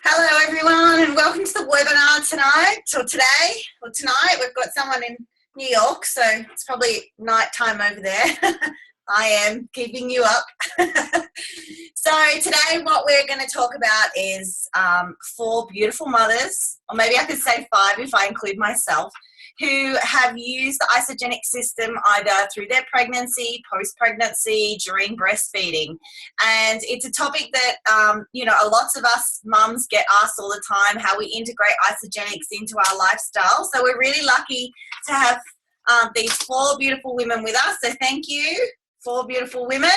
Hello everyone and welcome to the webinar tonight we've got someone in New York, so it's probably night time over there. I am keeping you up. So today what we're going to talk about is 4 beautiful mothers, or maybe I could say 5 if I include myself, who have used the Isagenix system either through their pregnancy, post-pregnancy, during breastfeeding. And it's a topic that, lots of us mums get asked all the time, how we integrate Isagenix into our lifestyle. So we're really lucky to have these 4 beautiful women with us. So thank you, 4 beautiful women.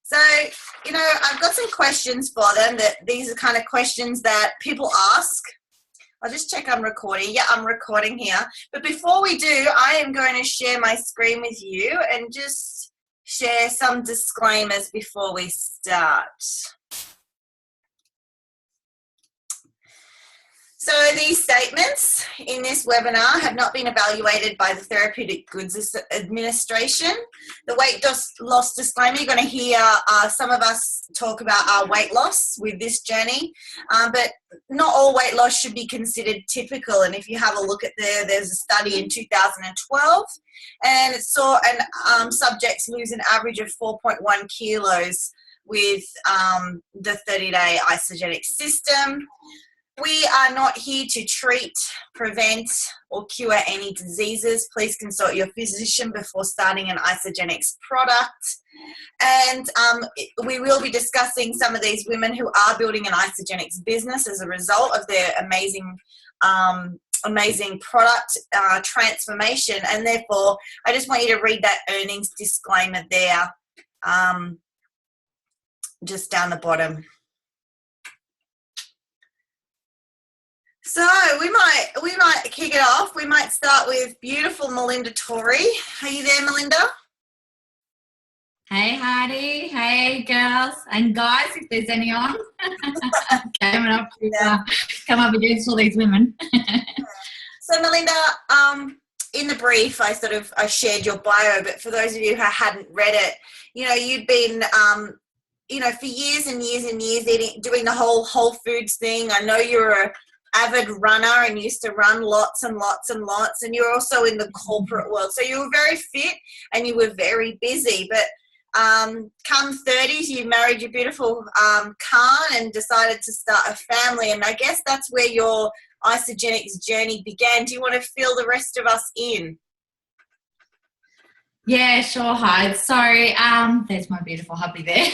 So, I've got some questions for them. These are kind of questions that people ask. I'll just check I'm recording. Yeah, I'm recording here. But before we do, I am going to share my screen with you and just share some disclaimers before we start. So these statements in this webinar have not been evaluated by the Therapeutic Goods Administration. The weight loss disclaimer, you're going to hear some of us talk about our weight loss with this journey, but not all weight loss should be considered typical. And if you have a look at there's a study in 2012, and it saw subjects lose an average of 4.1 kilos with the 30-day Isagenix system. We are not here to treat, prevent, or cure any diseases. Please consult your physician before starting an Isagenix product. And we will be discussing some of these women who are building an Isagenix business as a result of their amazing product transformation. And therefore, I just want you to read that earnings disclaimer there, just down the bottom. So we might kick it off. We might start with beautiful Melinda Torrey. Are you there, Melinda? Hey Heidi, hey girls and guys, if there's any on. Come up against all these women. So Melinda, in the brief, I shared your bio, but for those of you who hadn't read it, you'd been for years and years and years doing the whole foods thing. I know you're avid runner and used to run lots and lots and lots, and you're also in the corporate world, so you were very fit and you were very busy. But come 30s, you married your beautiful Khan and decided to start a family, and I guess that's where your Isagenix journey began. Do you want to fill the rest of us in? Yeah, sure, Hyde. So there's my beautiful hubby there.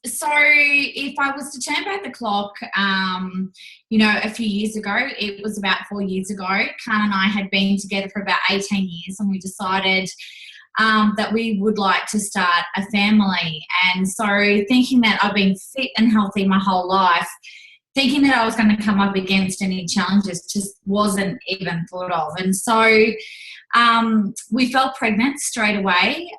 So if I was to turn back the clock, a few years ago, it was about 4 years ago, Khan and I had been together for about 18 years, and we decided that we would like to start a family. And so thinking that I've been fit and healthy my whole life, thinking that I was going to come up against any challenges just wasn't even thought of. And so we fell pregnant straight away,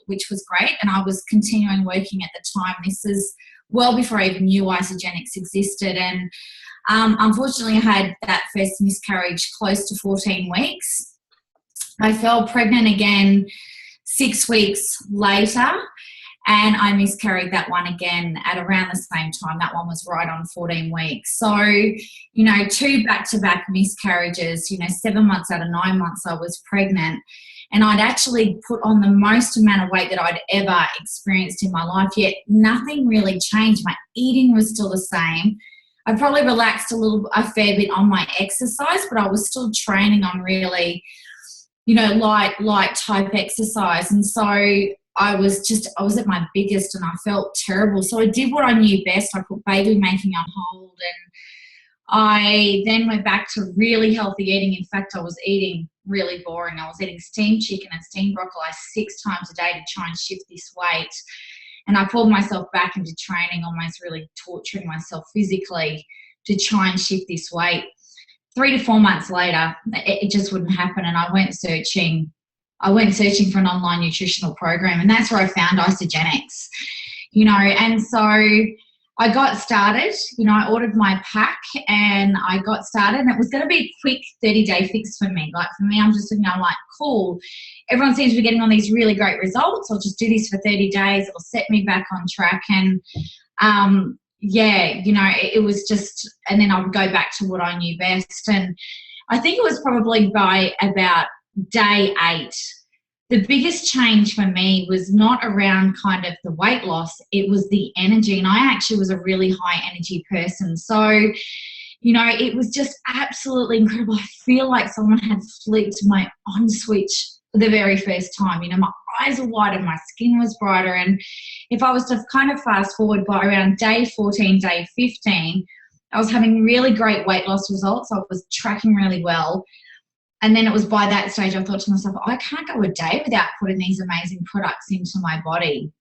which was great. And I was continuing working at the time. This is well before I even knew Isagenix existed. And unfortunately, I had that first miscarriage close to 14 weeks. I fell pregnant again 6 weeks later, and I miscarried that one again at around the same time. That one was right on 14 weeks. So, 2 back-to-back miscarriages, 7 months out of 9 months I was pregnant. And I'd actually put on the most amount of weight that I'd ever experienced in my life, yet nothing really changed. My eating was still the same. I probably relaxed a fair bit on my exercise, but I was still training on really, light type exercise. And so I was at my biggest and I felt terrible. So I did what I knew best. I put baby making on hold, and I then went back to really healthy eating. In fact, I was eating really boring. I was eating steamed chicken and steamed broccoli 6 times a day to try and shift this weight. And I pulled myself back into training, almost really torturing myself physically to try and shift this weight. 3 to 4 months later, it just wouldn't happen. And I went searching for an online nutritional program, and that's where I found Isagenix, and so I got started, I ordered my pack and I got started, and it was going to be a quick 30-day fix for me. Like for me, I'm just, like, cool. Everyone seems to be getting on these really great results. I'll just do this for 30 days. It'll set me back on track. And it was just, and then I would go back to what I knew best. And I think it was probably by about day 8, the biggest change for me was not around kind of the weight loss, it was the energy. And I actually was a really high energy person. So, it was just absolutely incredible. I feel like someone had flicked my on switch for the very first time. My eyes were wider, my skin was brighter. And if I was to kind of fast forward by around day 14, day 15, I was having really great weight loss results. I was tracking really well. And then it was by that stage I thought to myself, I can't go a day without putting these amazing products into my body.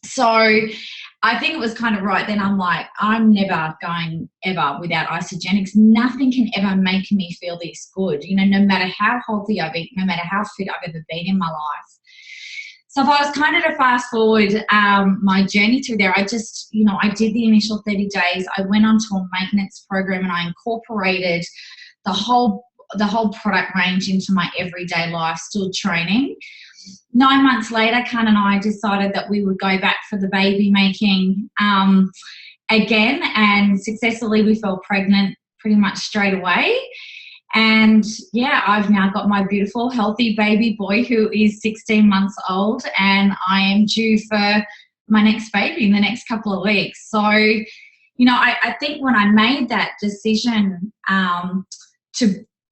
So I think it was kind of right then. I'm like, I'm never going ever without Isagenix. Nothing can ever make me feel this good, no matter how healthy I've been, no matter how fit I've ever been in my life. So if I was kind of to fast forward my journey through there, I just, I did the initial 30 days. I went onto a maintenance program and I incorporated the whole product range into my everyday life, still training. 9 months later, Kaan and I decided that we would go back for the baby making again, and successfully we fell pregnant pretty much straight away. And yeah, I've now got my beautiful, healthy baby boy who is 16 months old, and I am due for my next baby in the next couple of weeks. So, I think when I made that decision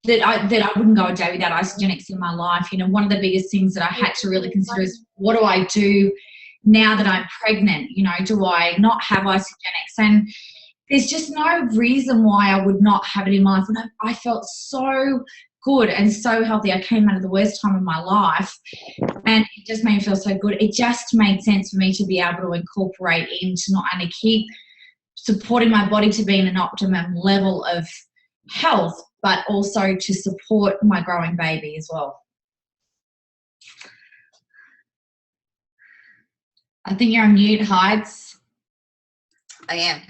that I wouldn't go a day without Isagenix in my life, one of the biggest things that I had to really consider is, what do I do now that I'm pregnant? Do I not have Isagenix? And there's just no reason why I would not have it in my life. And I felt so good and so healthy. I came out of the worst time of my life, and it just made me feel so good. It just made sense for me to be able to incorporate in, to not only keep supporting my body to be in an optimum level of health, but also to support my growing baby as well. I think you're on mute, Hides. I am.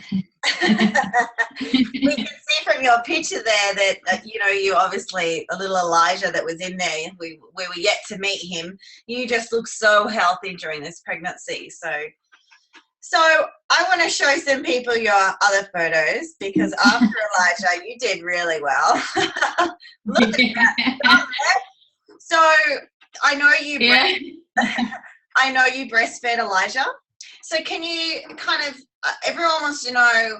We can see from your picture there that, you obviously, a little Elijah that was in there, we were yet to meet him. You just look so healthy during this pregnancy. So I want to show some people your other photos, because after Elijah, you did really well. Look at that. So I know you. I know you breastfed Elijah. So can you kind of? Everyone wants to know,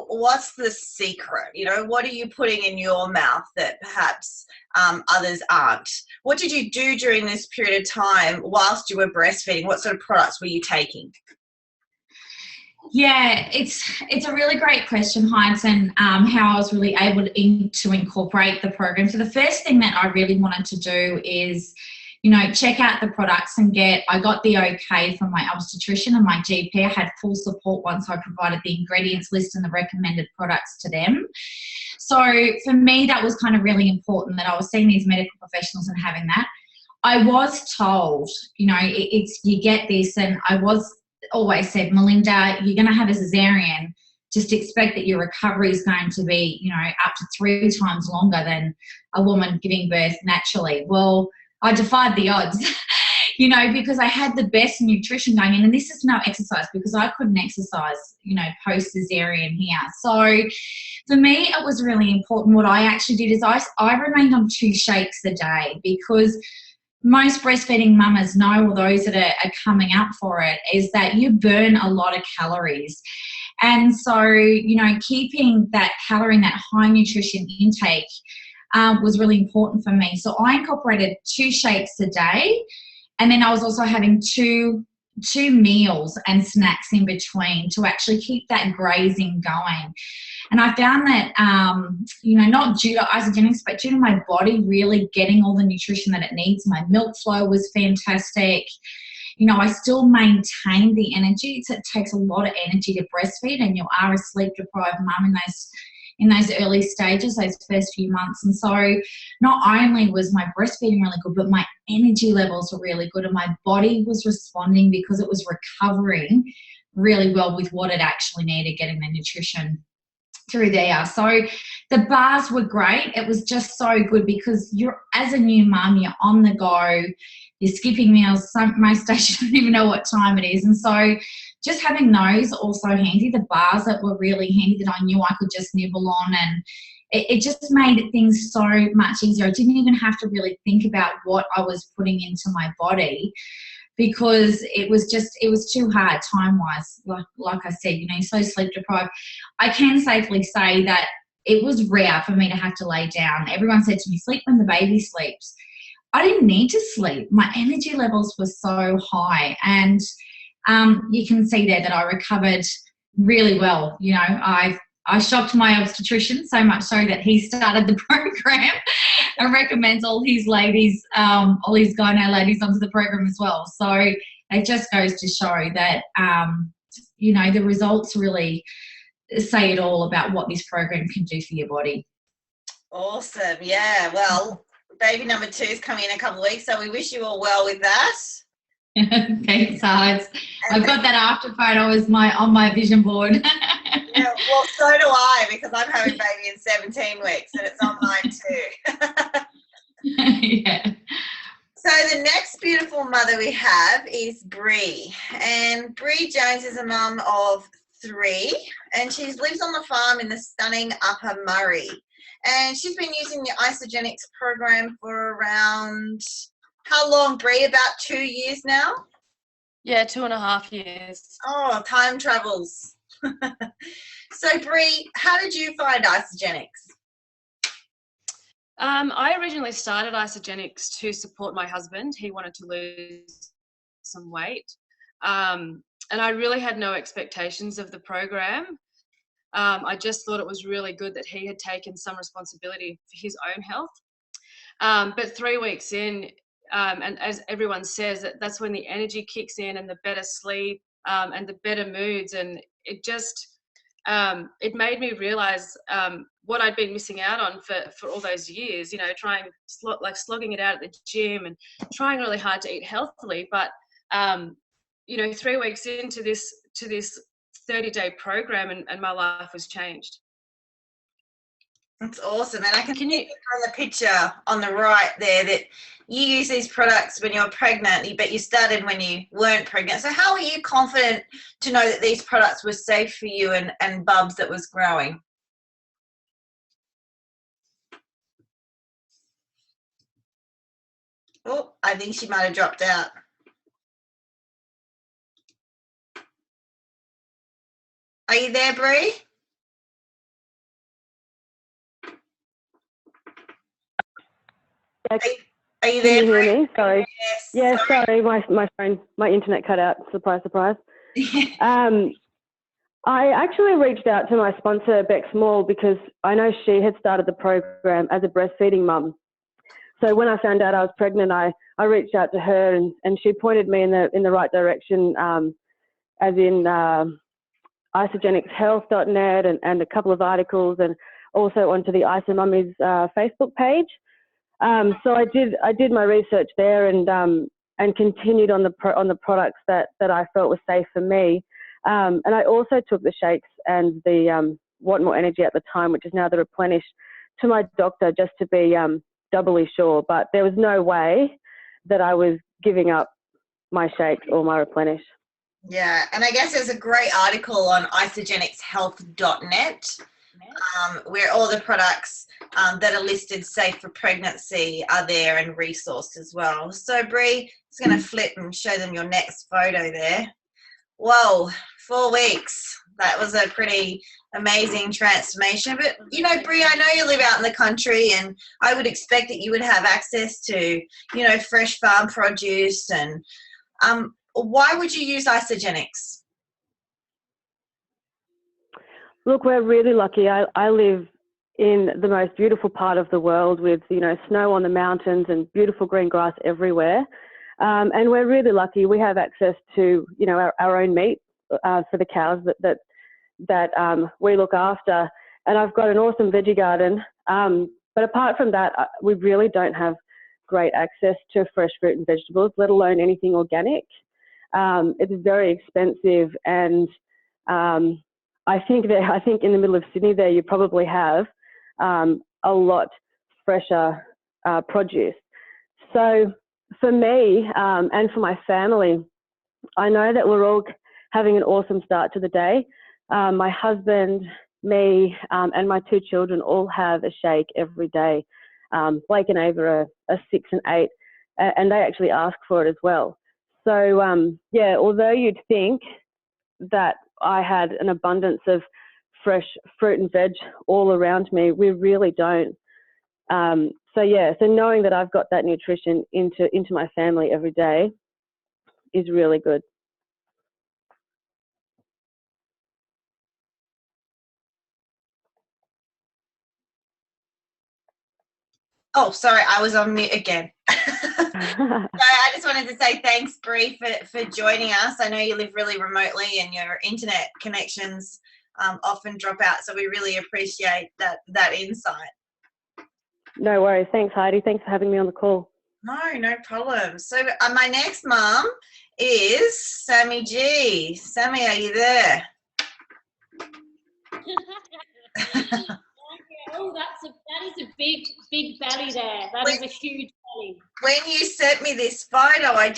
what's the secret? What are you putting in your mouth that perhaps others aren't? What did you do during this period of time whilst you were breastfeeding? What sort of products were you taking? Yeah, it's a really great question, Heinz, and how I was really able to incorporate the program. So the first thing that I really wanted to do is, check out the products and I got the okay from my obstetrician and my GP. I had full support once I provided the ingredients list and the recommended products to them. So for me, that was kind of really important, that I was seeing these medical professionals and having that. I was told, you get this, and I was always said, Melinda, you're going to have a cesarean. Just expect that your recovery is going to be, up to 3 times longer than a woman giving birth naturally. Well, I defied the odds, because I had the best nutrition going in, and this is no exercise because I couldn't exercise, post cesarean here. So for me, it was really important. What I actually did is I remained on 2 shakes a day, because most breastfeeding mamas know, or those that are coming up for it, is that you burn a lot of calories. And so, keeping that calorie and that high nutrition intake was really important for me. So I incorporated 2 shakes a day, and then I was also having two meals and snacks in between to actually keep that grazing going. And I found that, not due to Isagenix, but due to my body really getting all the nutrition that it needs. My milk flow was fantastic. I still maintain the energy. It takes a lot of energy to breastfeed, and you are a sleep-deprived mum in those early stages, those first few months. And so not only was my breastfeeding really good, but my energy levels were really good, and my body was responding because it was recovering really well with what it actually needed, getting the nutrition through there. So the bars were great. It was just so good because you're, as a new mum, you're on the go, you're skipping meals. Most days you don't even know what time it is. And so just having those also handy, the bars that were really handy that I knew I could just nibble on, and it just made things so much easier. I didn't even have to really think about what I was putting into my body, because it was too hard time-wise. Like I said, you know, so sleep deprived. I can safely say that it was rare for me to have to lay down. Everyone said to me, sleep when the baby sleeps. I didn't need to sleep. My energy levels were so high, and you can see there that I recovered really well. You know, I shocked my obstetrician so much so that he started the program and recommends all his ladies, all his gyno ladies onto the program as well. So it just goes to show that, you know, the results really say it all about what this program can do for your body. Awesome. Yeah. Well, baby number 2 is coming in a couple of weeks, so we wish you all well with that. Thanks, I've got that after photo as on my vision board. Yeah, well, so do I, because I'm having baby in 17 weeks and it's on mine too. Yeah. So the next beautiful mother we have is Bree, and Brie Jones is a mum of 3, and she lives on the farm in the stunning Upper Murray, and she's been using the Isagenix program for around, how long, Bree? About 2 years now? Yeah, 2.5 years. Oh, time travels. So Bree, how did you find Isagenix? I originally started Isagenix to support my husband. He wanted to lose some weight. And I really had no expectations of the program. I just thought it was really good that he had taken some responsibility for his own health. But 3 weeks in, and as everyone says, that's when the energy kicks in and the better sleep and the better moods. And it just, it made me realize what I'd been missing out on for all those years, you know, slogging it out at the gym and trying really hard to eat healthily. But, you know, 3 weeks into this 30-day program and my life was changed. That's awesome. And I can see from the picture on the right there that you use these products when you're pregnant, but you started when you weren't pregnant. So how are you confident to know that these products were safe for you and Bubs that was growing? Oh, I think she might have dropped out. Are you there, Bree? Are you there, Can you Bree? hear me? Sorry. Yes. Yeah, sorry. My phone, my internet cut out. Surprise, surprise. I actually reached out to my sponsor, Beck Small, because I know she had started the program as a breastfeeding mum. So when I found out I was pregnant, I reached out to her and she pointed me in the right direction, as in isagenixhealth.net and a couple of articles, and also onto the Mummies Facebook page. So I did my research there and continued on the products that I felt were safe for me. And I also took the shakes and the Want More Energy at the time, which is now the Replenish, to my doctor just to be doubly sure. But there was no way that I was giving up my shakes or my Replenish. Yeah, and I guess there's a great article on isagenixhealth.net where all the products that are listed safe for pregnancy are there and resourced as well. So Bree is going to flip and show them your next photo there. Whoa, 4 weeks. That was a pretty amazing transformation. But, you know, Bree, I know you live out in the country, and I would expect that you would have access to, you know, fresh farm produce. And why would you use Isagenix? Look, we're really lucky. I live in the most beautiful part of the world with, you know, snow on the mountains and beautiful green grass everywhere. And we're really lucky. We have access to, you know, our own meat for the cows that we look after. And I've got an awesome veggie garden. But apart from that, we really don't have great access to fresh fruit and vegetables, let alone anything organic. It's very expensive, and I think in the middle of Sydney there you probably have a lot fresher produce. So for me and for my family, I know that we're all having an awesome start to the day. My husband, me, and my 2 children all have a shake every day. Blake and Ava are 6 and 8, and they actually ask for it as well. So yeah, although you'd think that I had an abundance of fresh fruit and veg all around me, we really don't. So yeah, so knowing that I've got that nutrition into my family every day is really good. Oh, sorry, I was on mute again. I just wanted to say thanks, Bree, for joining us. I know you live really remotely and your internet connections often drop out, so we really appreciate that insight. No worries. Thanks, Heidi. Thanks for having me on the call. No problem. So my next mum is Sammy G. Sammy, are you there? Oh, that is a big belly there. That is a huge belly. When you sent me this photo, I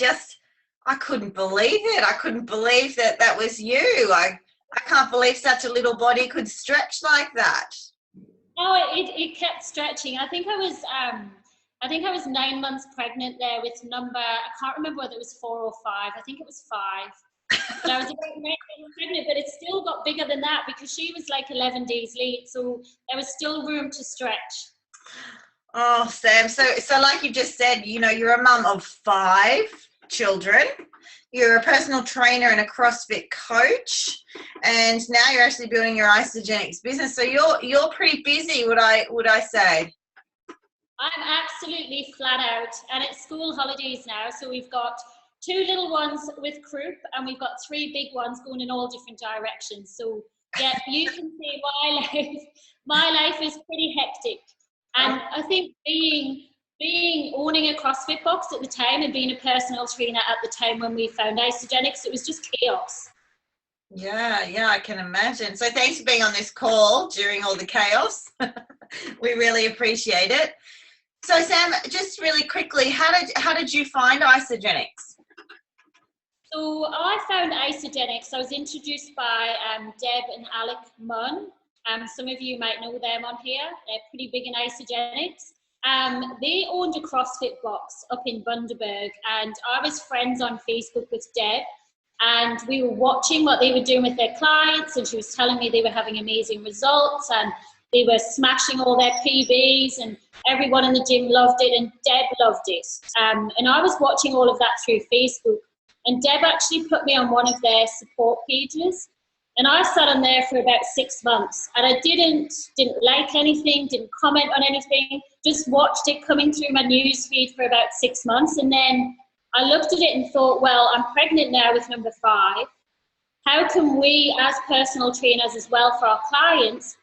couldn't believe it. I couldn't believe that was you. I can't believe such a little body could stretch like that. Oh, it kept stretching. I think I was 9 months pregnant there with I can't remember whether it was 4 or 5. I think it was 5. But I was about 9 months pregnant, but it still got bigger than that because she was like 11 days late. So there was still room to stretch. Oh, Sam. So like you just said, you're a mum of 5 children. You're a personal trainer and a CrossFit coach, and now you're actually building your Isagenix business. So you're pretty busy, would I say? I'm absolutely flat out, and it's school holidays now, so we've got 2 little ones with croup, and we've got 3 big ones going in all different directions. So yeah, you can see my life is pretty hectic, and I think owning a CrossFit box at the time and being a personal trainer at the time when we found Isagenix, it was just chaos. Yeah, I can imagine. So thanks for being on this call during all the chaos. We really appreciate it. So Sam, just really quickly, how did you find Isagenix? So I found Isagenix. I was introduced by Deb and Alec Munn. Some of you might know them on here. They're pretty big in Isagenix. They owned a CrossFit box up in Bundaberg, and I was friends on Facebook with Deb, and we were watching what they were doing with their clients, and she was telling me they were having amazing results and they were smashing all their PBs, and everyone in the gym loved it, and Deb loved it. And I was watching all of that through Facebook, and Deb actually put me on one of their support pages, and I sat on there for about 6 months, and I didn't like anything, didn't comment on anything, just watched it coming through my news feed for about 6 months, and then I looked at it and thought, well, I'm pregnant now with number 5. How can we, as personal trainers as well for our clients,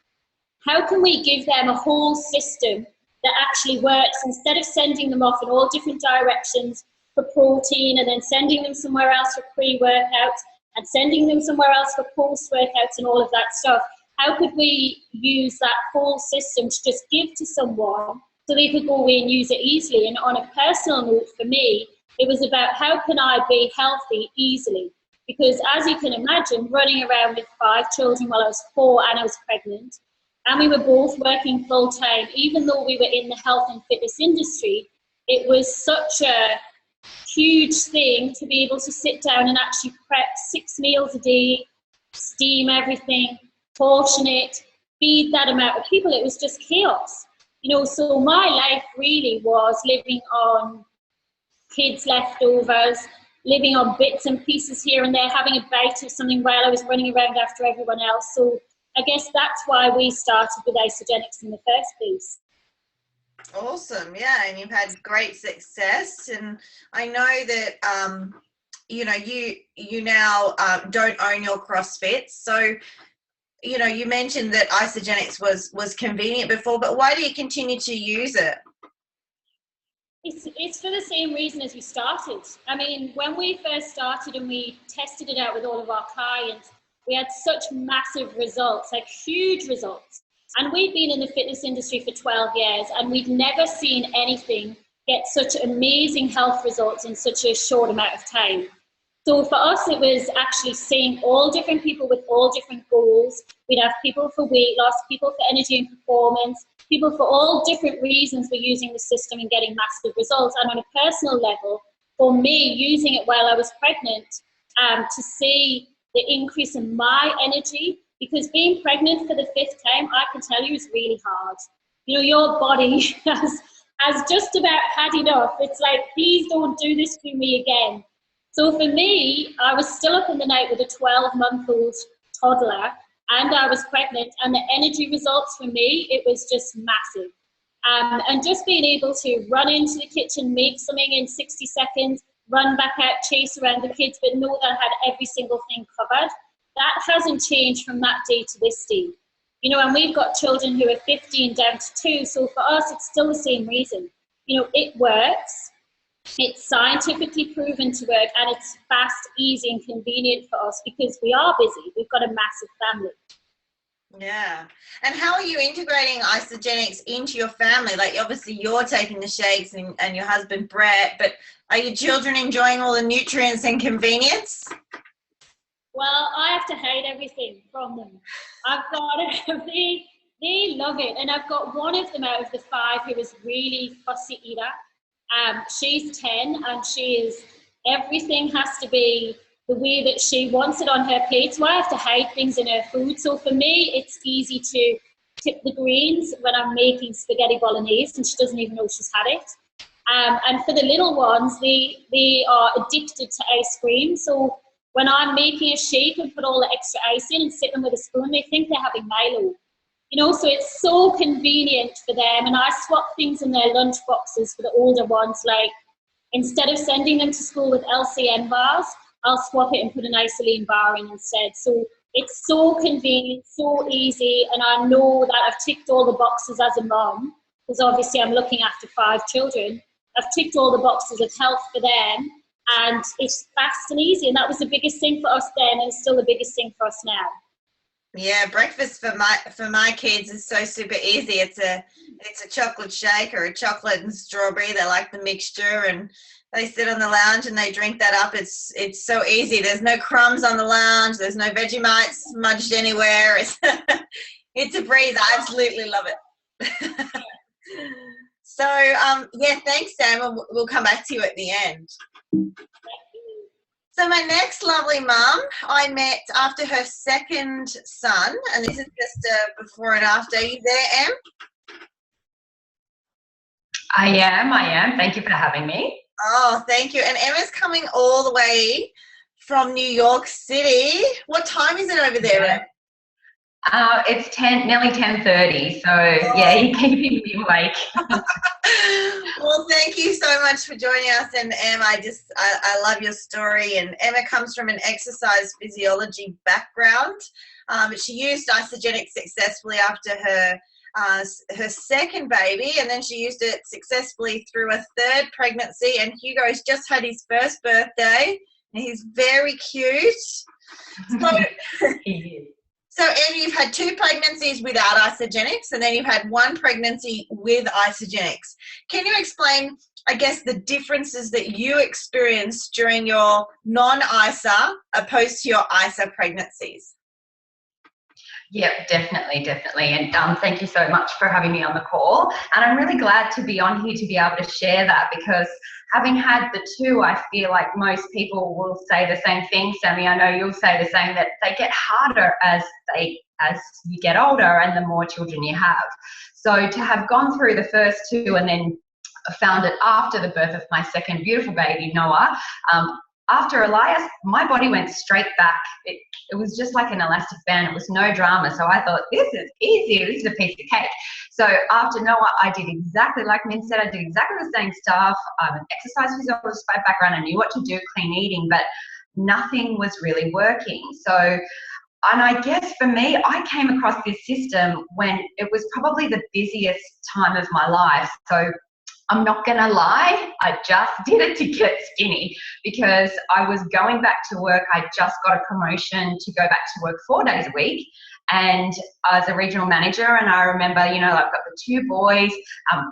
how can we give them a whole system that actually works instead of sending them off in all different directions for protein and then sending them somewhere else for pre-workouts and sending them somewhere else for post-workouts and all of that stuff? How could we use that whole system to just give to someone so they could go away and use it easily? And on a personal note for me, it was about how can I be healthy easily? Because as you can imagine, running around with 5 children while I was 4 and I was pregnant, and we were both working full-time, even though we were in the health and fitness industry, it was such a huge thing to be able to sit down and actually prep 6 meals a day, steam everything, portion it, feed that amount of people. It was just chaos. So my life really was living on kids' leftovers, living on bits and pieces here and there, having a bite of something while I was running around after everyone else. So I guess that's why we started with Isagenix in the first place. Awesome, yeah, and you've had great success, and I know that you now don't own your CrossFit, so you mentioned that Isagenix was convenient before, but why do you continue to use it? It's for the same reason as we started. I mean, when we first started and we tested it out with all of our clients, we had such massive results, like huge results. And we've been in the fitness industry for 12 years and we've never seen anything get such amazing health results in such a short amount of time. So for us, it was actually seeing all different people with all different goals. We'd have people for weight loss, people for energy and performance, people for all different reasons for using the system and getting massive results. And on a personal level, for me, using it while I was pregnant, to see the increase in my energy, because being pregnant for the 5th time, I can tell you, is really hard. You know, your body has just about had enough. It's like, please don't do this to me again. So for me, I was still up in the night with a 12-month-old toddler and I was pregnant, and the energy results for me, it was just massive. And just being able to run into the kitchen, make something in 60 seconds, run back out, chase around the kids, but know that I had every single thing covered, that hasn't changed from that day to this day. You know, and we've got children who are 15 down to 2, so for us, it's still the same reason. You know, it works. It's scientifically proven to work, and it's fast, easy, and convenient for us because we are busy. We've got a massive family. Yeah. And how are you integrating Isagenix into your family? Like, obviously you're taking the shakes and your husband Brett, but are your children enjoying all the nutrients and convenience? Well, I have to hide everything from them. I've got they love it, and I've got one of them out of the 5 who is really fussy eater. She's 10 and everything has to be the way that she wants it on her plate, so I have to hide things in her food. So for me, it's easy to tip the greens when I'm making spaghetti bolognese and she doesn't even know she's had it. And for the little ones, they are addicted to ice cream. So when I'm making a shake and put all the extra ice in and sit them with a spoon, they think they're having Milo. You know, so it's so convenient for them. And I swap things in their lunch boxes for the older ones. Like, instead of sending them to school with LCN bars, I'll swap it and put an isoline bar in instead. So it's so convenient, so easy. And I know that I've ticked all the boxes as a mom, because obviously I'm looking after 5 children. I've ticked all the boxes of health for them. And it's fast and easy. And that was the biggest thing for us then, and it's still the biggest thing for us now. Yeah, breakfast for my kids is so super easy. It's a chocolate shake or a chocolate and strawberry. They like the mixture, and they sit on the lounge and they drink that up. It's so easy. There's no crumbs on the lounge. There's no Vegemite smudged anywhere. It's a breeze. I absolutely love it. So yeah, thanks, Sam. We'll come back to you at the end. So my next lovely mum, I met after her 2nd son, and this is just a before and after. Are you there, Em? I am. Thank you for having me. Oh, thank you. And Emma's coming all the way from New York City. What time is it over there, Em? It's nearly 10:30, so yeah, you're keeping me awake. Well, thank you so much for joining us. And Em, I love your story. And Emma comes from an exercise physiology background. She used Isagenix successfully after her 2nd baby, and then she used it successfully through a 3rd pregnancy. And Hugo's just had his 1st birthday, and he's very cute. So, Em, you've had 2 pregnancies without Isagenix, and then you've had 1 pregnancy with Isagenix. Can you explain, I guess, the differences that you experienced during your non-ISA opposed to your ISA pregnancies? Yep, definitely. And thank you so much for having me on the call. And I'm really glad to be on here to be able to share that, because having had the 2, I feel like most people will say the same thing. Sammy, I know you'll say the same, that they get harder as you get older and the more children you have. So to have gone through the first 2 and then found it after the birth of my 2nd beautiful baby, Noah, after Elias, my body went straight back. It was just like an elastic band. It was no drama. So I thought, this is easy. This is a piece of cake. So after Noah, I did exactly like Min said. I did exactly the same stuff. I'm an exercise physiologist by background. I knew what to do, clean eating, but nothing was really working. So, and I guess for me, I came across this system when it was probably the busiest time of my life. So I'm not going to lie, I just did it to get skinny because I was going back to work. I just got a promotion to go back to work 4 days a week. And I was a regional manager, and I remember, you know, I've got the 2 boys.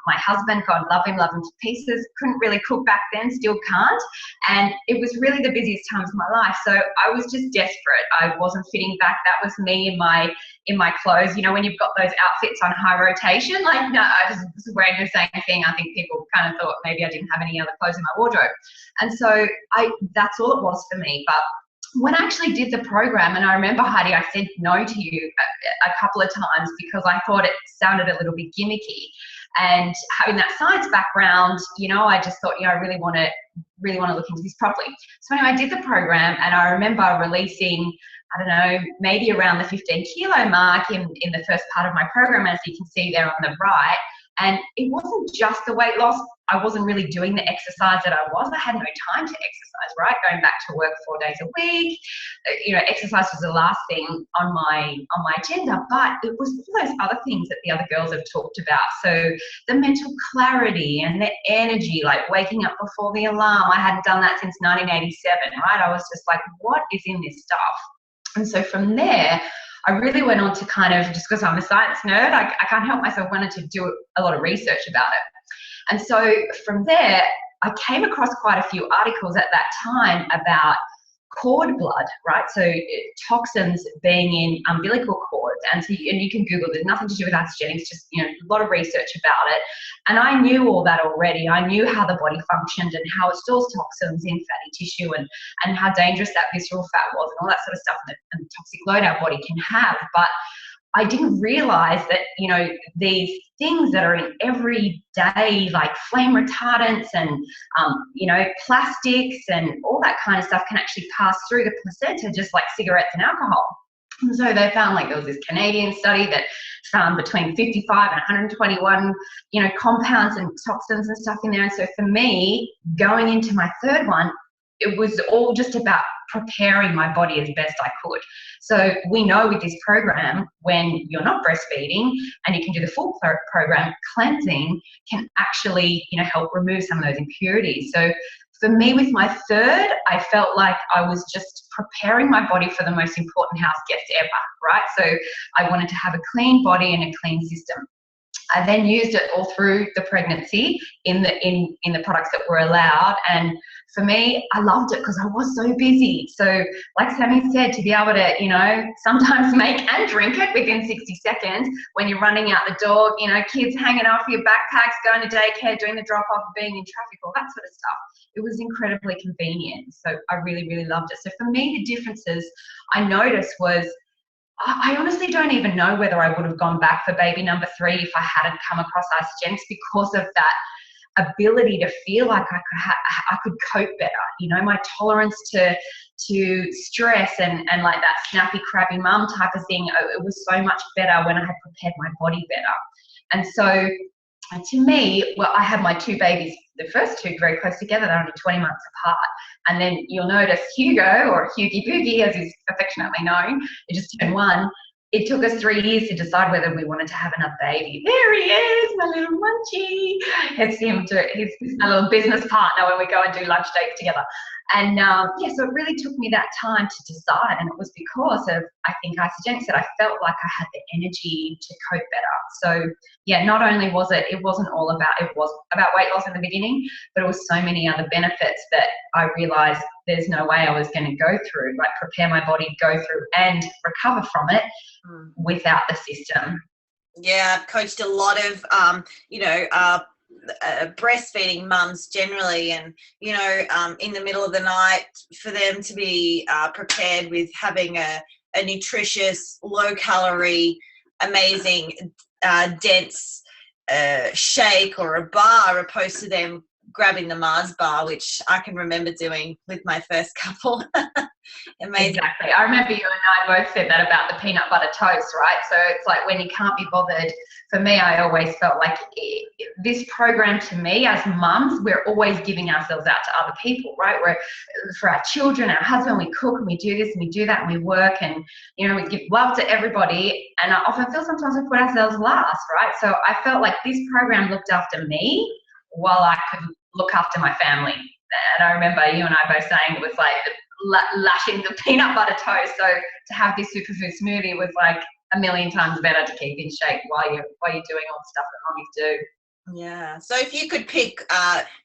My husband, God love him to pieces, couldn't really cook back then, still can't. And it was really the busiest times of my life. So I was just desperate. I wasn't fitting back. That was me in my clothes. You know, when you've got those outfits on high rotation, like, no, I just was wearing the same thing. I think people kind of thought maybe I didn't have any other clothes in my wardrobe. And so that's all it was for me. But when I actually did the program, and I remember, Heidi, I said no to you a couple of times because I thought it sounded a little bit gimmicky. And having that science background, you know, I just thought, you know, I really want to look into this properly. So anyway, I did the program, and I remember releasing, I don't know, maybe around the 15 kilo mark in the first part of my program, as you can see there on the right. And it wasn't just the weight loss. I wasn't really doing the exercise that I was. I had no time to exercise, right? Going back to work 4 days a week. You know, exercise was the last thing on my agenda, but it was all those other things that the other girls have talked about. So the mental clarity and the energy, like waking up before the alarm. I hadn't done that since 1987, right? I was just like, what is in this stuff? And so from there, I really went on to kind of, just because I'm a science nerd, I can't help myself, wanted to do a lot of research about it. And so from there, I came across quite a few articles at that time about cord blood, right? So toxins being in umbilical cords. And so you can Google, there's nothing to do with Isagenix, just, you know, a lot of research about it. And I knew all that already. I knew how the body functioned and how it stores toxins in fatty tissue and how dangerous that visceral fat was and all that sort of stuff and the toxic load our body can have. But I didn't realize that, you know, these things that are in everyday, like flame retardants and, you know, plastics and all that kind of stuff can actually pass through the placenta, just like cigarettes and alcohol. And so they found, like, there was this Canadian study that found between 55 and 121, you know, compounds and toxins and stuff in there. And so for me, going into my third one, it was all just about preparing my body as best I could. So we know with this program, when you're not breastfeeding and you can do the full program, cleansing can actually, you know, help remove some of those impurities. So for me, with my third, I felt like I was just preparing my body for the most important house guest ever, right? So I wanted to have a clean body and a clean system. I then used it all through the pregnancy in the products that were allowed. And for me, I loved it because I was so busy. So like Sammy said, to be able to, you know, sometimes make and drink it within 60 seconds when you're running out the door, you know, kids hanging off your backpacks, going to daycare, doing the drop off, being in traffic, all that sort of stuff. It was incredibly convenient. So I really, really loved it. So for me, the differences I noticed was, I honestly don't even know whether I would have gone back for baby number 3 if I hadn't come across Isagenix, because of that ability to feel like I could cope better. You know, my tolerance to stress and like that snappy, crabby mum type of thing, it was so much better when I had prepared my body better. And so to me, well, I had my 2 babies, the first 2 very close together, they're only 20 months apart. And then you'll notice Hugo, or Hugie Boogie as he's affectionately known, he just turned 1. It took us 3 years to decide whether we wanted to have another baby. There he is, my little munchie. It's him, he's my little business partner when we go and do lunch dates together. And yeah, so it really took me that time to decide, and it was because of, I think, Isagenix, that I felt like I had the energy to cope better. So yeah, not only was it wasn't all about, it was about weight loss in the beginning, but it was so many other benefits that I realized there's no way I was going to go through, like prepare my body, go through and recover from it without the system. Yeah, I've coached a lot of, breastfeeding mums generally, and, you know, in the middle of the night for them to be prepared with having a nutritious, low-calorie, amazing, dense shake or a bar, opposed to them grabbing the Mars bar, which I can remember doing with my first couple. Amazing. Exactly. I remember you and I both said that about the peanut butter toast, right? So it's like when you can't be bothered. For me, I always felt like this program, to me, as mums, we're always giving ourselves out to other people, right? We're, for our children, our husband, we cook and we do this and we do that and we work, and, you know, we give love to everybody. And I often feel sometimes we put ourselves last, right? So I felt like this program looked after me while I could look after my family. And I remember you and I both saying it was like lashing the peanut butter toast. So to have this superfood smoothie was like a million times better to keep in shape while you're doing all the stuff that mummies do. Yeah. So if you could pick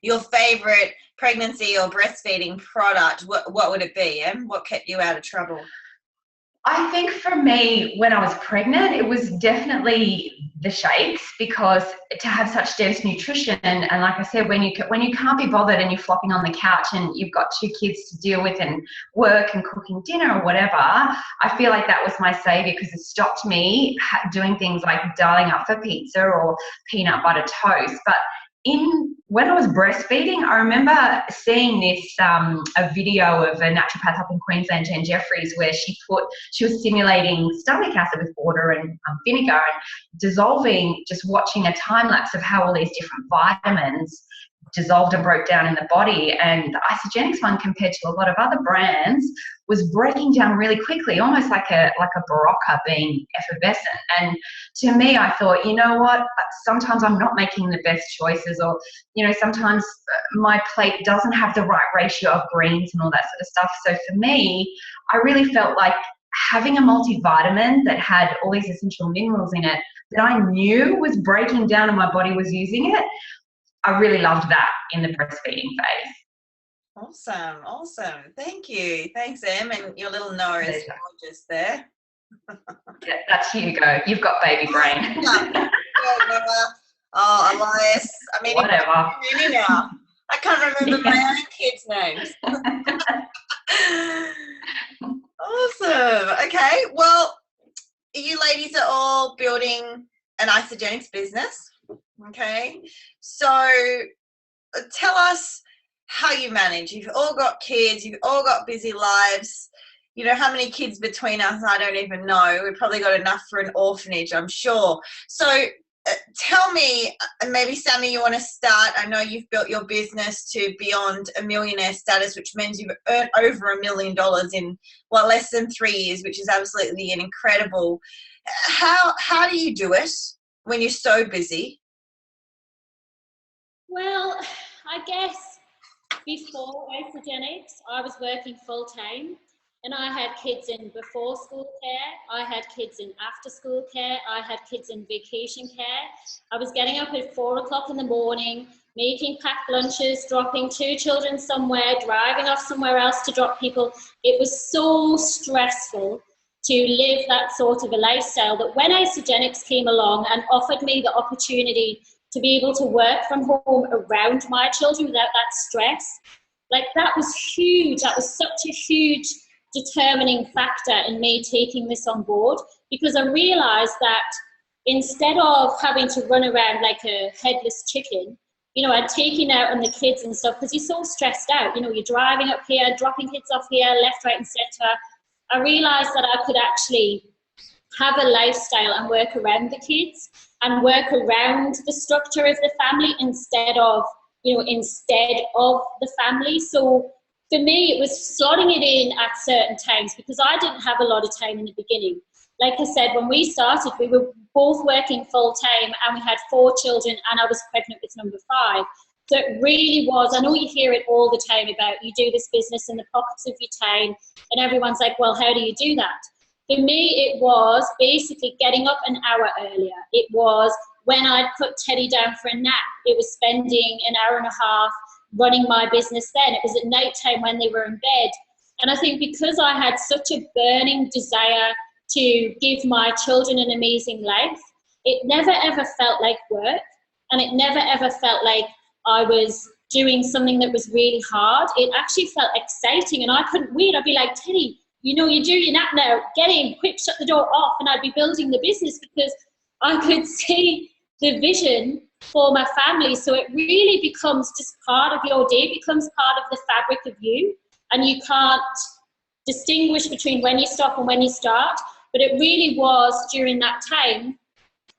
your favorite pregnancy or breastfeeding product, what would it be, Em? What kept you out of trouble? I think for me, when I was pregnant, it was definitely the shakes, because to have such dense nutrition, and like I said, when you can't be bothered and you're flopping on the couch and you've got 2 kids to deal with and work and cooking dinner or whatever, I feel like that was my savior, because it stopped me doing things like dialing up for pizza or peanut butter toast. But when I was breastfeeding, I remember seeing this a video of a naturopath up in Queensland, Jen Jeffries, where she was simulating stomach acid with water and vinegar and dissolving, just watching a time lapse of how all these different vitamins dissolved and broke down in the body. And the Isagenix one, compared to a lot of other brands, was breaking down really quickly, almost like a Barocca being effervescent. And to me, I thought, you know what, sometimes I'm not making the best choices, or, you know, sometimes my plate doesn't have the right ratio of greens and all that sort of stuff. So for me, I really felt like having a multivitamin that had all these essential minerals in it that I knew was breaking down and my body was using it, I really loved that in the breastfeeding phase. Awesome. Thank you. Thanks, Em. And your little Noah is gorgeous there. Yeah, that's Hugo. You've got baby brain. Oh, Elias. I mean, whatever. Now. I can't remember my own kids' names. Awesome. Okay. Well, you ladies are all building an Isagenix business. Okay. So tell us how you manage. You've all got kids. You've all got busy lives. You know, how many kids between us, I don't even know. We've probably got enough for an orphanage, I'm sure. So tell me, maybe Sammy, you want to start. I know you've built your business to beyond a millionaire status, which means you've earned over $1 million in, well, less than 3 years, which is absolutely incredible. How do you do it when you're so busy? Well, I guess before Isagenix, I was working full-time, and I had kids in before school care, I had kids in after school care, I had kids in vacation care. I was getting up at 4 o'clock in the morning, making packed lunches, dropping 2 children somewhere, driving off somewhere else to drop people. It was so stressful to live that sort of a lifestyle that when Isagenix came along and offered me the opportunity to be able to work from home around my children without that stress, like, that was huge. That was such a huge determining factor in me taking this on board, because I realized that instead of having to run around like a headless chicken, you know, I'd taken out on the kids and stuff, because you're so stressed out. You know, you're driving up here, dropping kids off here, left, right, and center. I realized that I could actually have a lifestyle and work around the kids and work around the structure of the family instead of the family. So for me, it was slotting it in at certain times, because I didn't have a lot of time in the beginning. Like I said, when we started, we were both working full time and we had 4 children, and I was pregnant with number 5. So it really was, I know you hear it all the time about you do this business in the pockets of your time, and everyone's like, well, how do you do that? For me, it was basically getting up an hour earlier. It was when I'd put Teddie down for a nap. It was spending an hour and a half running my business then. It was at night time when they were in bed. And I think because I had such a burning desire to give my children an amazing life, it never ever felt like work, and it never ever felt like I was doing something that was really hard. It actually felt exciting, and I couldn't wait. I'd be like, Teddie, you know, you do your nap now, get in, quick, shut the door off, and I'd be building the business because I could see the vision for my family. So it really becomes just part of your day, it becomes part of the fabric of you, and you can't distinguish between when you stop and when you start. But it really was during that time,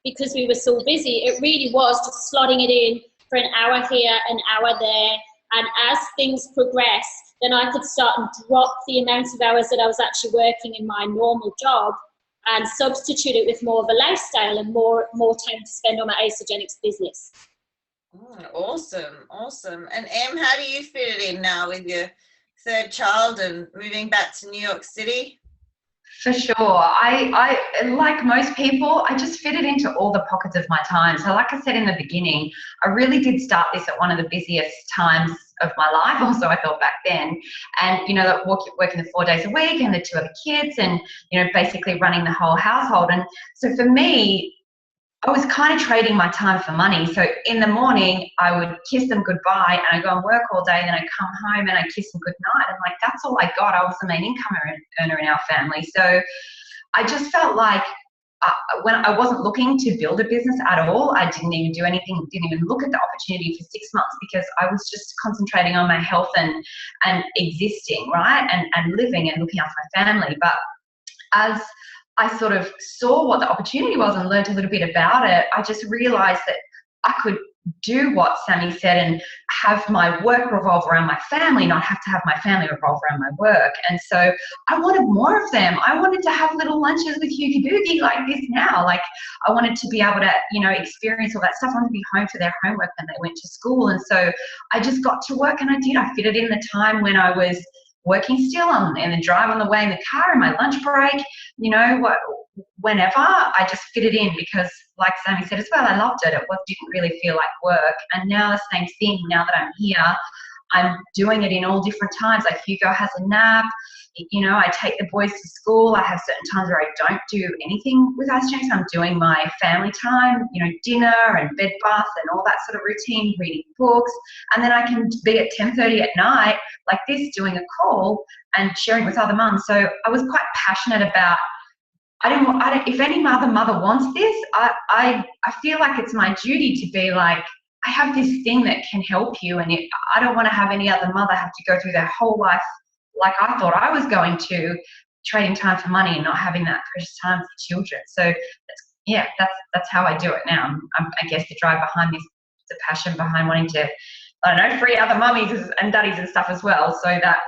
because we were so busy, it really was just slotting it in for an hour here, an hour there, and as things progress, then I could start and drop the amount of hours that I was actually working in my normal job and substitute it with more of a lifestyle and more time to spend on my Isagenix business. Awesome. And Em, how do you fit it in now with your third child and moving back to New York City? For sure. I like most people, I just fit it into all the pockets of my time. So like I said in the beginning, I really did start this at one of the busiest times of my life, also I thought back then. And, you know, working the 4 days a week and the 2 other kids and, you know, basically running the whole household. And so for me, I was kind of trading my time for money. So in the morning, I would kiss them goodbye and I go and work all day and then I come home and I kiss them goodnight. And like, that's all I got. I was the main income earner in our family. So I just felt like when I wasn't looking to build a business at all, I didn't even do anything, didn't even look at the opportunity for 6 months because I was just concentrating on my health and existing, right? And living and looking after my family. But as I sort of saw what the opportunity was and learned a little bit about it, I just realized that I could do what Sammy said and have my work revolve around my family, not have to have my family revolve around my work. And so I wanted more of them. I wanted to have little lunches with Hugie Boogie like this now. Like I wanted to be able to, you know, experience all that stuff. I wanted to be home for their homework when they went to school. And so I just got to work and I did. I fitted in the time when I was working still in the drive on the way in the car, in my lunch break, you know, whenever I just fit it in because like Sammy said as well, I loved it. It didn't really feel like work. And now the same thing, now that I'm here, I'm doing it in all different times. Like Hugo has a nap, you know, I take the boys to school. I have certain times where I don't do anything with Isagenix. I'm doing my family time, you know, dinner and bed bath and all that sort of routine, reading books. And then I can be at 10:30 at night like this doing a call and sharing with other mums. So I was quite passionate about if any mother wants this, I feel like it's my duty to be like, I have this thing that can help you, and I don't want to have any other mother have to go through their whole life like I thought I was going to, trading time for money and not having that precious time for children. So that's how I do it now. I guess the drive behind this, the passion behind wanting to, I don't know, free other mummies and daddies and stuff as well, so that,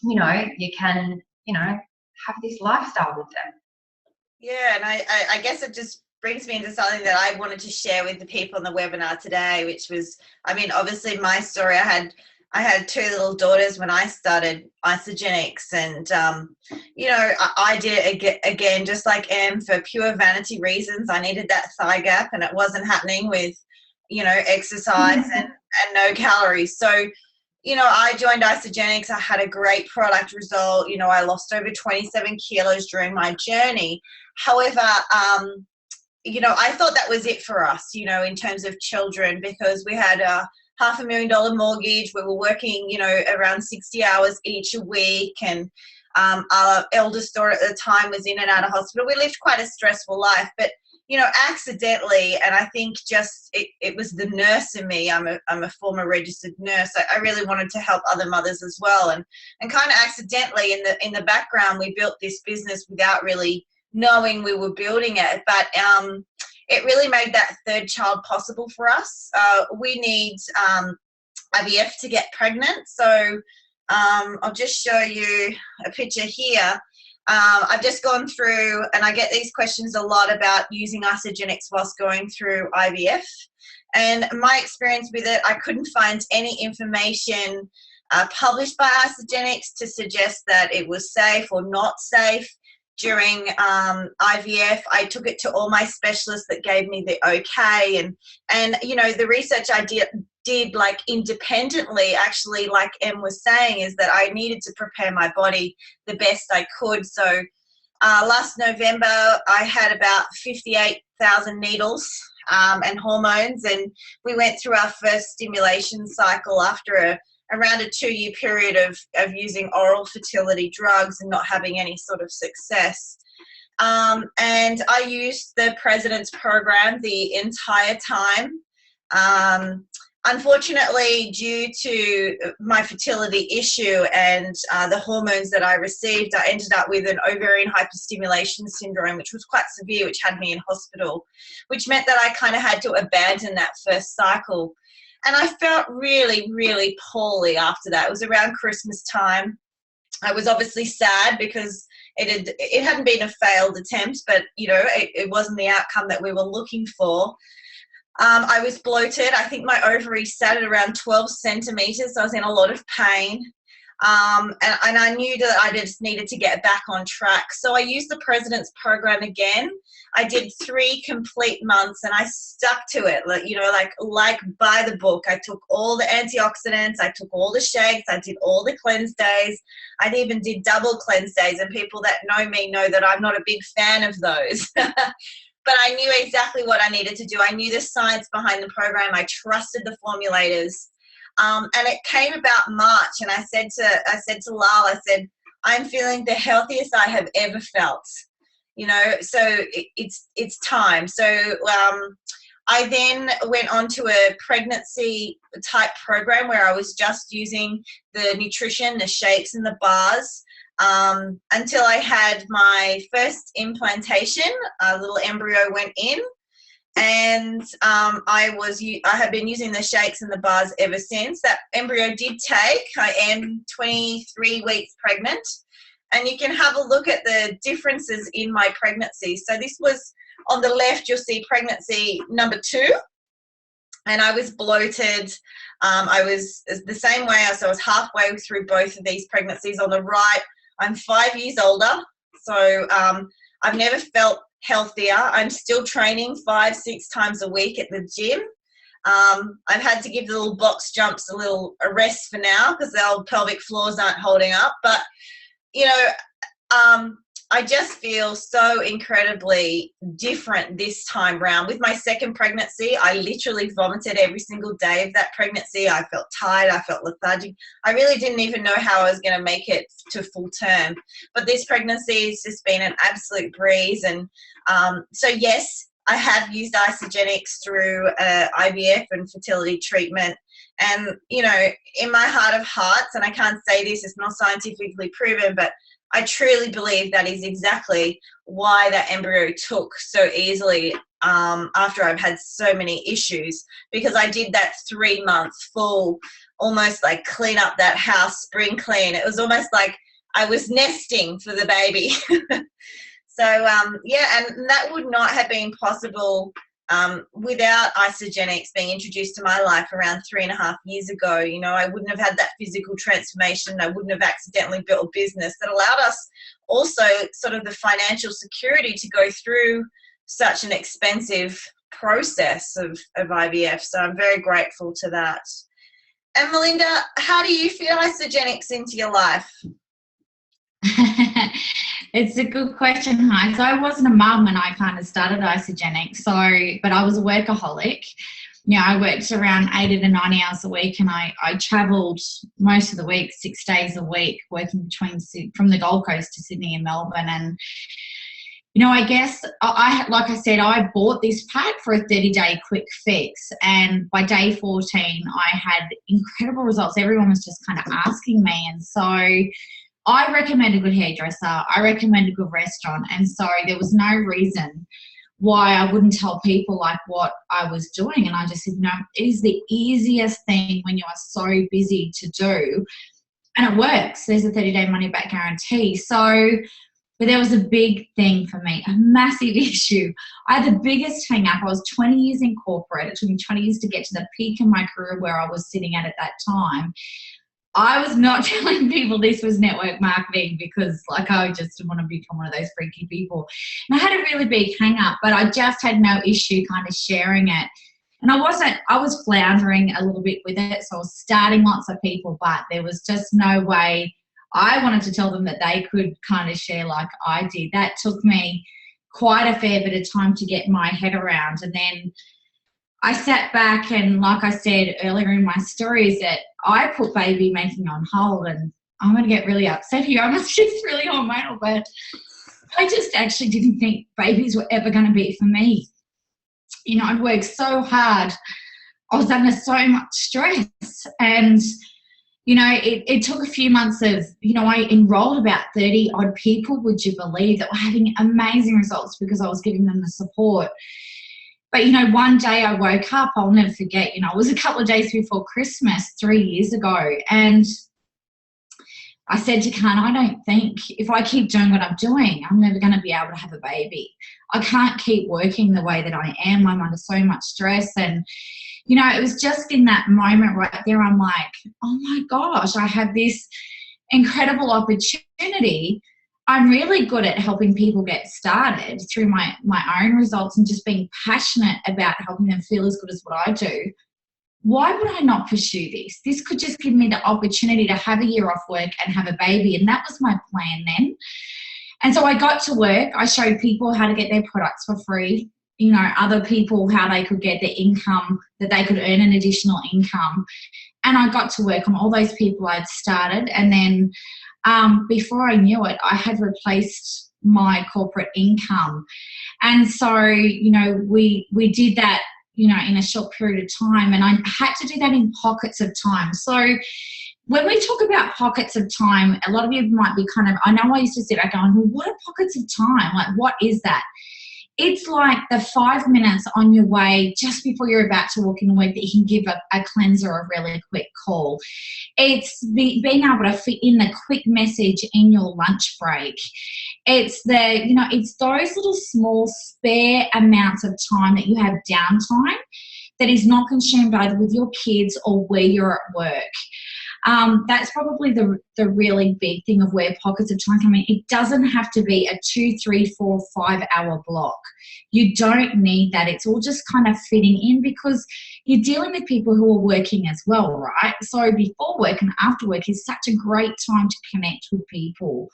you know, you can, you know, have this lifestyle with them. Yeah, and I guess it just brings me into something that I wanted to share with the people in the webinar today, which was, I mean, obviously my story, I had 2 little daughters when I started Isagenix, and, you know, I did it again, just like Em, for pure vanity reasons. I needed that thigh gap, and it wasn't happening with, you know, exercise and no calories. So, you know, I joined Isagenix. I had a great product result. You know, I lost over 27 kilos during my journey. However, you know, I thought that was it for us, you know, in terms of children, because we had a $500,000 mortgage. We were working, you know, around 60 hours each a week. And our eldest daughter at the time was in and out of hospital. We lived quite a stressful life, but, you know, accidentally, and I think just it was the nurse in me. I'm a former registered nurse. I really wanted to help other mothers as well. And kind of accidentally in the background, we built this business without really knowing we were building it. But it really made that third child possible for us. We need IVF to get pregnant. So I'll just show you a picture here. I've just gone through, and I get these questions a lot about using Isagenix whilst going through IVF. And my experience with it, I couldn't find any information published by Isagenix to suggest that it was safe or not safe. During IVF, I took it to all my specialists that gave me the okay, and you know, the research I did like independently, actually, like Em was saying, is that I needed to prepare my body the best I could. So last November, I had about 58,000 needles and hormones, and we went through our first stimulation cycle after around a 2-year period of using oral fertility drugs and not having any sort of success. And I used the President's program the entire time. Unfortunately, due to my fertility issue and the hormones that I received, I ended up with an ovarian hyperstimulation syndrome, which was quite severe, which had me in hospital, which meant that I kind of had to abandon that first cycle. And I felt really, really poorly after that. It was around Christmas time. I was obviously sad because it hadn't been a failed attempt, but, you know, it wasn't the outcome that we were looking for. I was bloated. I think my ovaries sat at around 12 centimeters. So I was in a lot of pain. And I knew that I just needed to get back on track. So I used the President's Program again. I did 3 complete months and I stuck to it, like by the book. I took all the antioxidants. I took all the shakes. I did all the cleanse days. I even did double cleanse days. And people that know me know that I'm not a big fan of those. But I knew exactly what I needed to do. I knew the science behind the program. I trusted the formulators. And it came about March, and I said to Lyle, I said, I'm feeling the healthiest I have ever felt, so it's time. So I then went on to a pregnancy type program where I was just using the nutrition, the shakes and the bars until I had my first implantation. A little embryo went in. And I have been using the shakes and the bars ever since. That embryo did take. I am 23 weeks pregnant. And you can have a look at the differences in my pregnancy. So this was, on the left, you'll see pregnancy number 2. And I was bloated. I was the same way. So I was halfway through both of these pregnancies. On the right, I'm 5 years older. So I've never felt healthier. I'm still training 5-6 times a week at the gym. I've had to give the little box jumps a rest for now because the old pelvic floors aren't holding up. But, I just feel so incredibly different this time round. With my second pregnancy, I literally vomited every single day of that pregnancy. I felt tired. I felt lethargic. I really didn't even know how I was going to make it to full term. But this pregnancy has just been an absolute breeze. And so, yes, I have used Isagenix through IVF and fertility treatment. And, in my heart of hearts, and I can't say this, it's not scientifically proven, but I truly believe that is exactly why that embryo took so easily after I've had so many issues, because I did that 3-month full, almost like clean up that house, spring clean. It was almost like I was nesting for the baby. So, and that would not have been possible without Isagenix being introduced to my life around 3.5 years ago. I wouldn't have had that physical transformation. I wouldn't have accidentally built a business that allowed us also sort of the financial security to go through such an expensive process of IVF. So I'm very grateful to that. And Melinda, how do you feel Isagenix into your life? It's a good question, Hi. So I wasn't a mum when I kind of started Isagenix, but I was a workaholic. I worked around 80 to 90 hours a week, and I travelled most of the week, 6 days a week, working from the Gold Coast to Sydney and Melbourne. And, I guess, like I said, I bought this pack for a 30-day quick fix. And by day 14, I had incredible results. Everyone was just kind of asking me. And so I recommend a good hairdresser. I recommend a good restaurant. And so there was no reason why I wouldn't tell people like what I was doing. And I just said, it is the easiest thing when you are so busy to do. And it works. There's a 30-day money back guarantee. So, but there was a big thing for me, a massive issue. I had the biggest hang up. I was 20 years in corporate. It took me 20 years to get to the peak of my career where I was sitting at that time. I was not telling people this was network marketing because I just didn't want to become one of those freaky people. And I had a really big hang up, but I just had no issue kind of sharing it. And I was floundering a little bit with it. So I was starting lots of people, but there was just no way I wanted to tell them that they could kind of share like I did. That took me quite a fair bit of time to get my head around. And then I sat back, and like I said earlier in my story, is that I put baby making on hold, and I'm going to get really upset here. I must get really hormonal, but I just actually didn't think babies were ever going to be for me. I'd worked so hard. I was under so much stress, and, it took a few months of, I enrolled about 30 odd people, would you believe, that were having amazing results because I was giving them the support. But, one day I woke up, I'll never forget, it was a couple of days before Christmas 3 years ago. And I said to Khan, I don't think if I keep doing what I'm doing, I'm never going to be able to have a baby. I can't keep working the way that I am. I'm under so much stress. And, you know, it was just in that moment right there, I'm like, oh my gosh, I have this incredible opportunity. I'm really good at helping people get started through my own results and just being passionate about helping them feel as good as what I do. Why would I not pursue this? This could just give me the opportunity to have a year off work and have a baby. And that was my plan then. And so I got to work. I showed people how to get their products for free, you know, other people how they could get their income, that they could earn an additional income. And I got to work on all those people I'd started. And then before I knew it, I had replaced my corporate income. And so, you know, we did that, you know, in a short period of time, and I had to do that in pockets of time. So when we talk about pockets of time, a lot of you might be kind of, I know I used to sit back going, well, what are pockets of time? Like, what is that? It's like the 5 minutes on your way just before you're about to walk in the work that you can give a cleanser a really quick call. It's being able to fit in the quick message in your lunch break. It's it's those little small spare amounts of time that you have downtime that is not consumed either with your kids or where you're at work. That's probably the really big thing of where pockets of time come in. It doesn't have to be a 2, 3, 4, 5 hour block. You don't need that. It's all just kind of fitting in because you're dealing with people who are working as well, right? So before work and after work is such a great time to connect with people.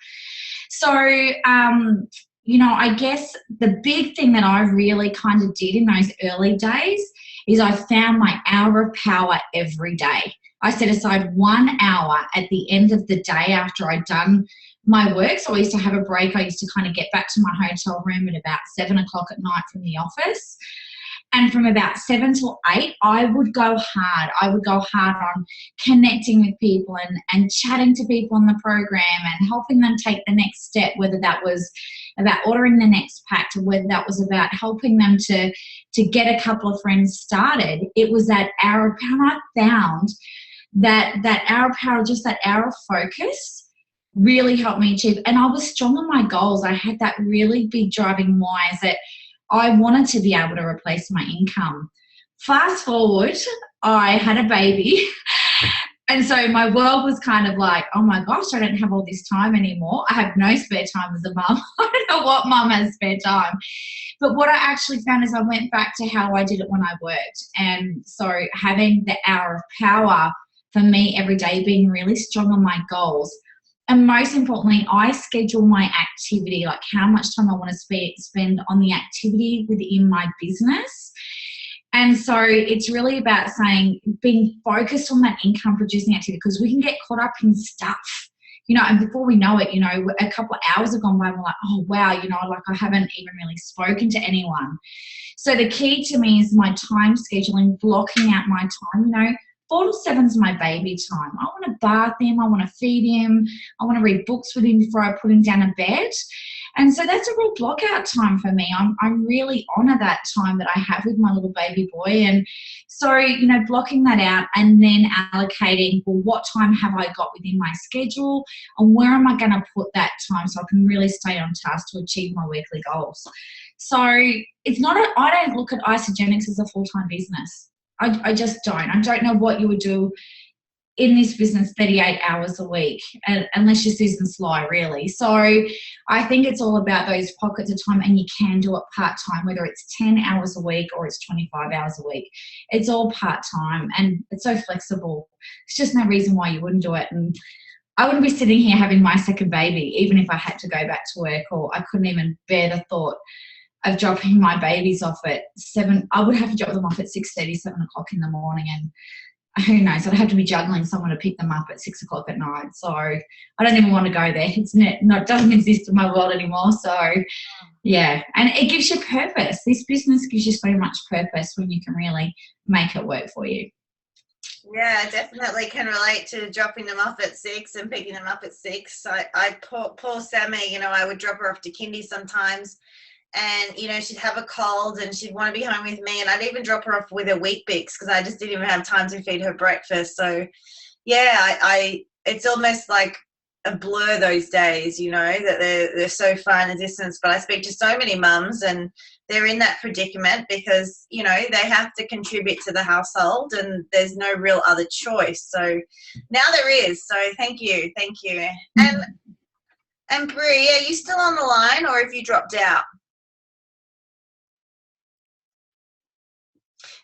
So, I guess the big thing that I really kind of did in those early days is I found my hour of power every day. I set aside 1 hour at the end of the day after I'd done my work. So I used to have a break. I used to kind of get back to my hotel room at about 7 o'clock at night from the office. And from about 7 till 8, I would go hard. I would go hard on connecting with people and chatting to people on the program and helping them take the next step, whether that was about ordering the next pack or whether that was about helping them to get a couple of friends started. It was that hour of power. I found that hour of power, just that hour of focus, really helped me achieve. And I was strong on my goals. I had that really big driving why that I wanted to be able to replace my income. Fast forward, I had a baby. And so my world was kind of like, oh my gosh, I don't have all this time anymore. I have no spare time as a mum. I don't know what mum has spare time. But what I actually found is I went back to how I did it when I worked. And so having the hour of power for me every day, being really strong on my goals. And most importantly, I schedule my activity, like how much time I want to spend on the activity within my business. And so it's really about being focused on that income producing activity, because we can get caught up in stuff, and before we know it, a couple of hours have gone by and we're like, oh, wow, like I haven't even really spoken to anyone. So the key to me is my time scheduling, blocking out my time, 4 to 7 is my baby time. I want to bath him. I want to feed him. I want to read books with him before I put him down to bed. And so that's a real block out time for me. I really honour that time that I have with my little baby boy. And so, blocking that out and then allocating, well, what time have I got within my schedule and where am I going to put that time so I can really stay on task to achieve my weekly goals. So it's not, I don't look at Isagenix as a full-time business. I just don't. I don't know what you would do in this business 38 hours a week, unless you're Susan Sly, really. So I think it's all about those pockets of time, and you can do it part-time, whether it's 10 hours a week or it's 25 hours a week. It's all part-time, and it's so flexible. There's just no reason why you wouldn't do it. And I wouldn't be sitting here having my second baby, even if I had to go back to work, or I couldn't even bear the thought of dropping my babies off at 7. I would have to drop them off at 6:30, 7 o'clock in the morning, and who knows, I'd have to be juggling someone to pick them up at 6 o'clock at night. So I don't even want to go there. It doesn't exist in my world anymore. So yeah, and it gives you purpose. This business gives you so much purpose when you can really make it work for you. Yeah, I definitely can relate to dropping them off at 6 and picking them up at 6. Poor Sammy, I would drop her off to kindy sometimes. And, she'd have a cold and she'd want to be home with me. And I'd even drop her off with a Weet-Bix because I just didn't even have time to feed her breakfast. So, yeah, it's almost like a blur those days, you know, that they're so far in the distance. But I speak to so many mums and they're in that predicament because, you know, they have to contribute to the household and there's no real other choice. So now there is. So thank you. And Bree, are you still on the line or have you dropped out?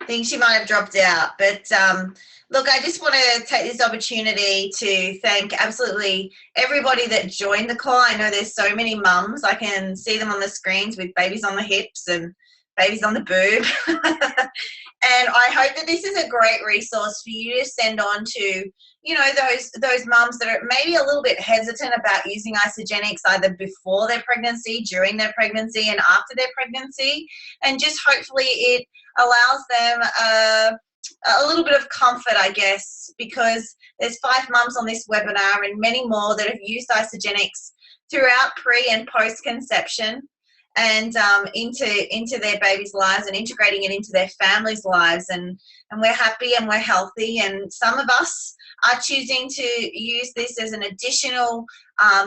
I think she might have dropped out. But look, I just want to take this opportunity to thank absolutely everybody that joined the call. I know there's so many mums. I can see them on the screens with babies on the hips and babies on the boob. And I hope that this is a great resource for you to send on to, you know, those mums that are maybe a little bit hesitant about using Isagenix either before their pregnancy, during their pregnancy, and after their pregnancy. And just hopefully it allows them a little bit of comfort, I guess, because there's 5 mums on this webinar and many more that have used Isagenix throughout pre and post conception and into their babies' lives and integrating it into their families' lives. And we're happy and we're healthy. And some of us are choosing to use this as an additional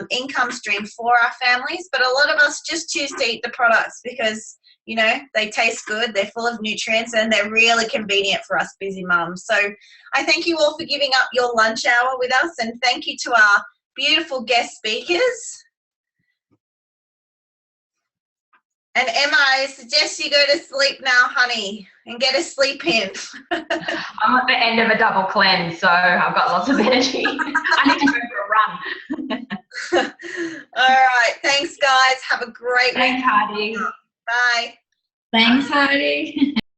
income stream for our families. But a lot of us just choose to eat the products because, you know, they taste good, they're full of nutrients, and they're really convenient for us busy mums. So I thank you all for giving up your lunch hour with us, and thank you to our beautiful guest speakers. And Emma, I suggest you go to sleep now, honey, and get a sleep in. I'm at the end of a double cleanse, so I've got lots of energy. I need to go for a run. All right. Thanks, guys. Have a great week. Thanks, Heidi. Bye. Thanks, Heidi.